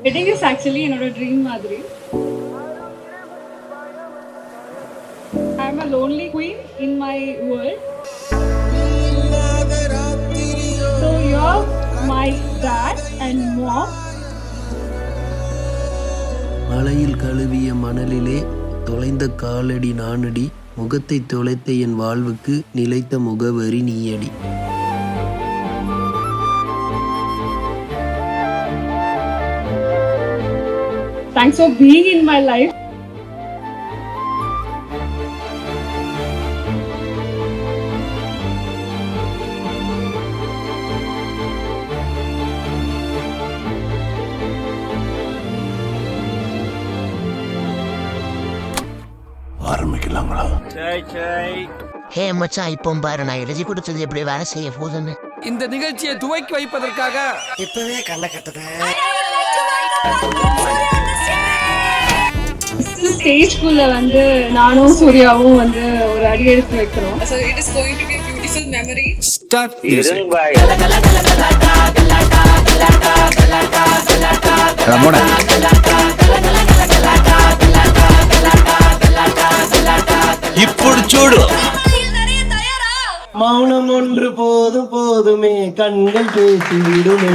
Wedding is actually என்னோட dream மாதிரி. I am a lonely queen in my world. So you're my dad and mom. மலையில் கழுவிய மணலிலே தொலைந்த காலடி நானடி, முகத்தை தொலைத்த என் வாழ்வுக்கு நிலைத்த முகவரி நீயடி. Thanks for being in my life. ஆரம்பிக்கலாங்களா? ஹே மச்சான், இப்போ பாரு நான் எழுதி கொடுத்தது எப்படி வேலை செய்ய போகுதுன்னு. இந்த நிகழ்ச்சியை துவக்கி வைப்பதற்காக இப்பவே கண்ணை கட்டுது. ஸ்டேஜ்குள்ள வந்து நானும் சூர்யாவும் வந்து ஒரு அடி எடுத்து வைக்கிறோம். So it is going to be a beautiful memory. Start music. Ramona ఇప్పుడు చూడు. மௌனம் ஒன்று போதும் போதுமே, கண்கள் பேசி விடுமே.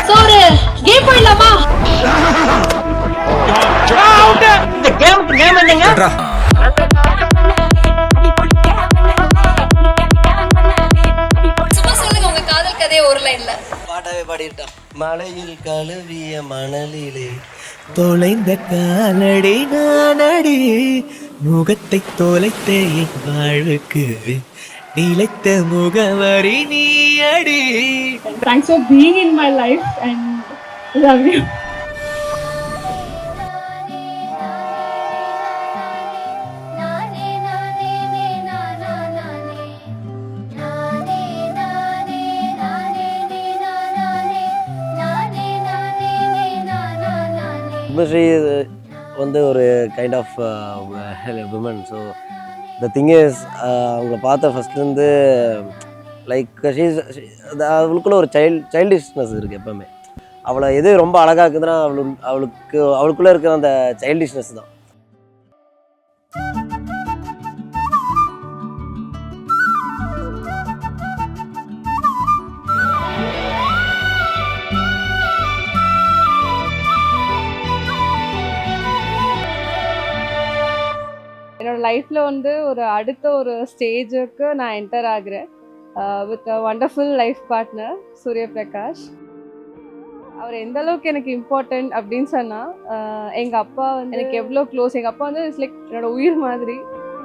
சோறு கேம் போயிடலாமா? இந்த கேமுக்கு நேம் என்னங்க? சும்மா சொல்லுங்க உங்க காதல் கதையை ஒரு லைன்ல. பாடவே பாடிட்டான். மலையில் கழுவிய மணலிலே தொலைந்த காலடி நானடி, முகத்தை தொலைத்த என் வாழ்வுக்கு நிலைத்த முகவரி நீயடி. Thanks for being in my life and love you. Padmashri வந்து ஒரு kind of women. So the thing is, அவங்கள பார்த்த ஃபஸ்ட்லேருந்து லைக் அவளுக்குள்ள ஒரு சைல்டிஷ்னஸ் இருக்குது எப்போவுமே. அவளை எது ரொம்ப அழகாக இருக்குதுன்னா அவளுக்குள்ளே இருக்கிற அந்த சைல்டிஷ்னஸ் தான். என்னோட லைஃப்பில் வந்து ஒரு அடுத்த ஒரு ஸ்டேஜுக்கு நான் என்டர் ஆகிறேன் with a wonderful life partner Surya Prakash. அவர் எந்த அளவுக்கு எனக்கு இம்பார்ட்டண்ட் அப்படின்னு சொன்னால், எங்கள் அப்பா வந்து எனக்கு எவ்வளோ க்ளோஸ். எங்கள் அப்பா வந்து இட்ஸ் லைக் என்னோட உயிர் மாதிரி.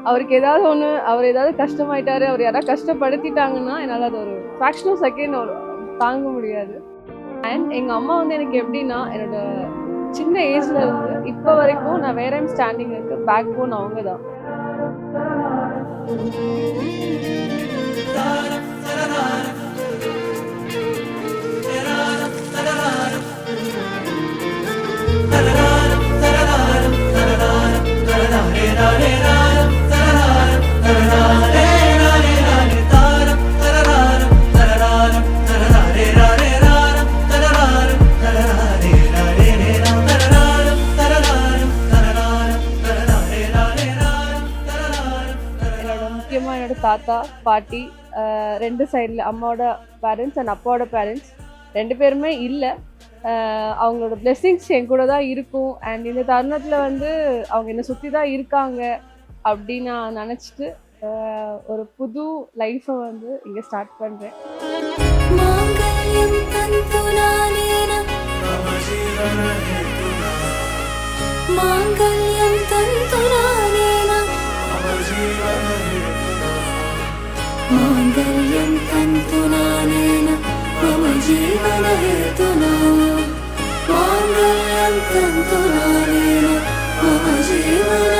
அவருக்கு ஏதாவது ஒன்று, அவர் ஏதாவது கஷ்டமாயிட்டாரு, அவர் யாராவது கஷ்டப்படுத்திட்டாங்கன்னா என்னால் அது ஒரு ஃப்ராக்ஷன் ஆஃப் செகண்ட் ஒரு தாங்க முடியாது. அண்ட் எங்கள் அம்மா வந்து எனக்கு எப்படின்னா, என்னோட சின்ன ஏஜ்ல இருந்து இப்போ வரைக்கும் நான் வேற ஸ்டாண்டிங் இருக்கு, பேக் போன் அவங்க தான். என்னோட தாத்தா பாட்டி ரெண்டு சைடில், அம்மாவோட பேரண்ட்ஸ் அண்ட் அப்பாவோட பேரண்ட்ஸ் ரெண்டு பேருமே இல்லை. அவங்களோட பிளெஸ்ஸிங்ஸ் என் கூட தான் இருக்கும். அண்ட் இந்த தருணத்தில் வந்து அவங்க என்னை சுற்றி தான் இருக்காங்க அப்படின்னு நான் நினச்சிட்டு ஒரு புது லைஃப்பை வந்து இங்கே ஸ்டார்ட் பண்ணுறேன். मांगल्यं तन्तुनानेन मम जीवनहेतुना मांगल्यं तन्तुनानेन मम जीवन